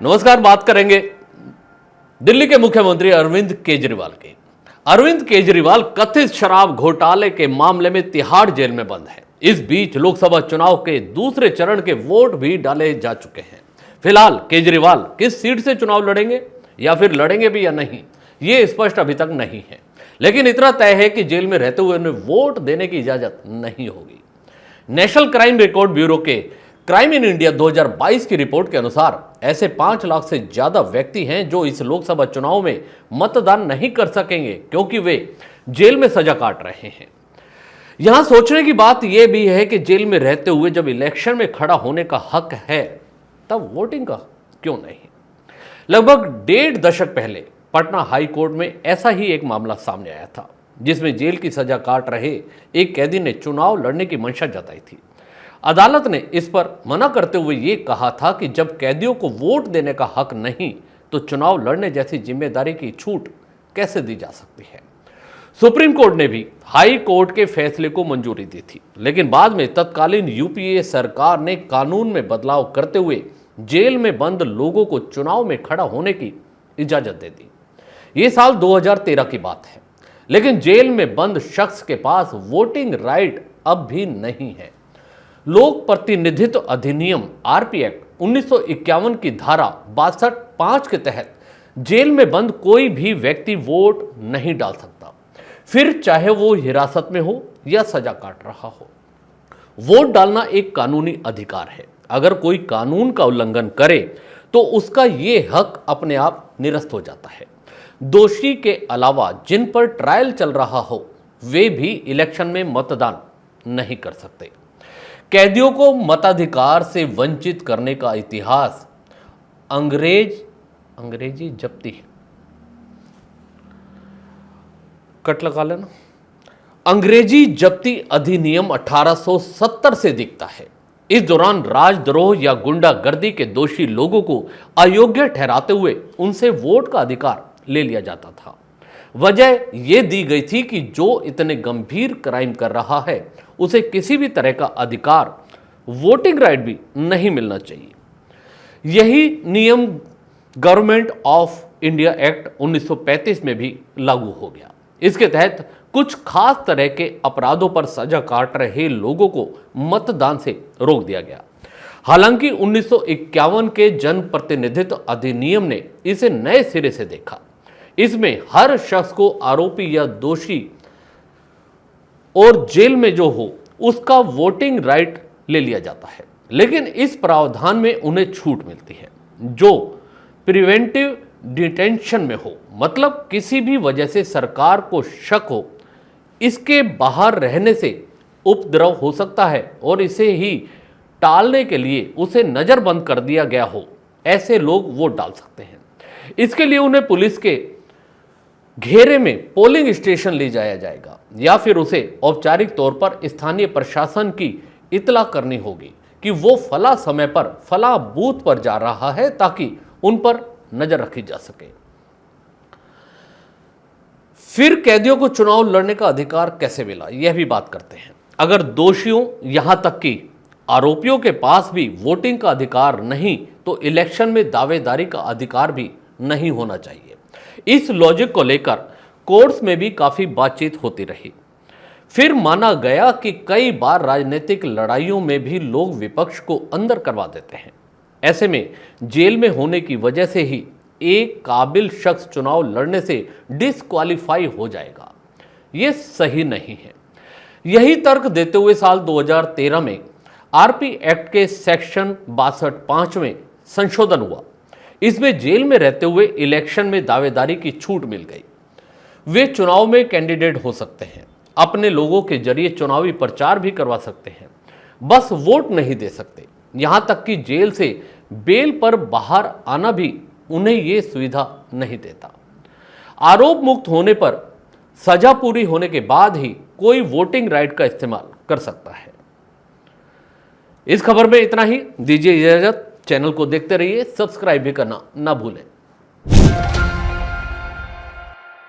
नमस्कार। बात करेंगे दिल्ली के मुख्यमंत्री अरविंद केजरीवाल की। अरविंद केजरीवाल कथित शराब घोटाले के मामले में तिहाड़ जेल में बंद है। इस बीच लोकसभा चुनाव के दूसरे चरण के वोट भी डाले जा चुके हैं। फिलहाल केजरीवाल किस सीट से चुनाव लड़ेंगे या फिर लड़ेंगे भी या नहीं, ये स्पष्ट अभी तक नहीं है, लेकिन इतना तय है कि जेल में रहते हुए उन्हें वोट देने की इजाजत नहीं होगी। नेशनल क्राइम रिकॉर्ड ब्यूरो के क्राइम इन इंडिया 2022 की रिपोर्ट के अनुसार ऐसे 5 लाख से ज्यादा व्यक्ति हैं जो इस लोकसभा चुनाव में मतदान नहीं कर सकेंगे क्योंकि वे जेल में सजा काट रहे हैं। यहां सोचने की बात यह भी है कि जेल में रहते हुए जब इलेक्शन में खड़ा होने का हक है तब वोटिंग का क्यों नहीं। लगभग 1.5 दशक पहले पटना हाई कोर्ट में ऐसा ही एक मामला सामने आया था, जिसमें जेल की सजा काट रहे एक कैदी ने चुनाव लड़ने की मंशा जताई थी। अदालत ने इस पर मना करते हुए ये कहा था कि जब कैदियों को वोट देने का हक नहीं तो चुनाव लड़ने जैसी जिम्मेदारी की छूट कैसे दी जा सकती है। सुप्रीम कोर्ट ने भी हाई कोर्ट के फैसले को मंजूरी दी थी, लेकिन बाद में तत्कालीन यूपीए सरकार ने कानून में बदलाव करते हुए जेल में बंद लोगों को चुनाव में खड़ा होने की इजाजत दे दी। ये साल 2013 की बात है, लेकिन जेल में बंद शख्स के पास वोटिंग राइट अब भी नहीं है। लोक प्रतिनिधित्व अधिनियम आरपी एक्ट 1951 की धारा 62(5) के तहत जेल में बंद कोई भी व्यक्ति वोट नहीं डाल सकता, फिर चाहे वो हिरासत में हो या सजा काट रहा हो। वोट डालना एक कानूनी अधिकार है। अगर कोई कानून का उल्लंघन करे तो उसका ये हक अपने आप निरस्त हो जाता है। दोषी के अलावा जिन पर ट्रायल चल रहा हो वे भी इलेक्शन में मतदान नहीं कर सकते। कैदियों को मताधिकार से वंचित करने का इतिहास अंग्रेजी जब्ती कट लगा लेना अंग्रेजी जब्ती अधिनियम 1870 से दिखता है। इस दौरान राजद्रोह या गुंडागर्दी के दोषी लोगों को अयोग्य ठहराते हुए उनसे वोट का अधिकार ले लिया जाता था। वजह यह दी गई थी कि जो इतने गंभीर क्राइम कर रहा है उसे किसी भी तरह का अधिकार, वोटिंग राइट भी नहीं मिलना चाहिए। यही नियम गवर्नमेंट ऑफ इंडिया एक्ट 1935 में भी लागू हो गया। इसके तहत कुछ खास तरह के अपराधों पर सजा काट रहे लोगों को मतदान से रोक दिया गया। हालांकि 1951 के जन प्रतिनिधित्व अधिनियम ने इसे नए सिरे से देखा। इसमें हर शख्स को आरोपी या दोषी और जेल में जो हो उसका वोटिंग राइट ले लिया जाता है, लेकिन इस प्रावधान में उन्हें छूट मिलती है जो प्रिवेंटिव डिटेंशन में हो, मतलब किसी भी वजह से सरकार को शक हो इसके बाहर रहने से उपद्रव हो सकता है और इसे ही टालने के लिए उसे नजरबंद कर दिया गया हो, ऐसे लोग वोट डाल सकते हैं। इसके लिए उन्हें पुलिस के घेरे में पोलिंग स्टेशन ले जाया जाएगा या फिर उसे औपचारिक तौर पर स्थानीय प्रशासन की इतला करनी होगी कि वो फला समय पर फला बूथ पर जा रहा है ताकि उन पर नजर रखी जा सके। फिर कैदियों को चुनाव लड़ने का अधिकार कैसे मिला, यह भी बात करते हैं। अगर दोषियों यहां तक कि आरोपियों के पास भी वोटिंग का अधिकार नहीं तो इलेक्शन में दावेदारी का अधिकार भी नहीं होना चाहिए। इस लॉजिक को लेकर कोर्ट्स में भी काफी बातचीत होती रही। फिर माना गया कि कई बार राजनीतिक लड़ाइयों में भी लोग विपक्ष को अंदर करवा देते हैं। ऐसे में जेल में होने की वजह से ही एक काबिल शख्स चुनाव लड़ने से डिस्क्वालीफाई हो जाएगा, यह सही नहीं है। यही तर्क देते हुए साल 2013 में आरपी एक्ट के सेक्शन 62(5) में संशोधन हुआ। इसमें जेल में रहते हुए इलेक्शन में दावेदारी की छूट मिल गई। वे चुनाव में कैंडिडेट हो सकते हैं, अपने लोगों के जरिए चुनावी प्रचार भी करवा सकते हैं, बस वोट नहीं दे सकते। यहां तक कि जेल से बेल पर बाहर आना भी उन्हें यह सुविधा नहीं देता। आरोप मुक्त होने पर सजा पूरी होने के बाद ही कोई वोटिंग राइट का इस्तेमाल कर सकता है। इस खबर में इतना ही। दीजिए इजाजत। चैनल को देखते रहिए, सब्सक्राइब भी करना ना भूलें।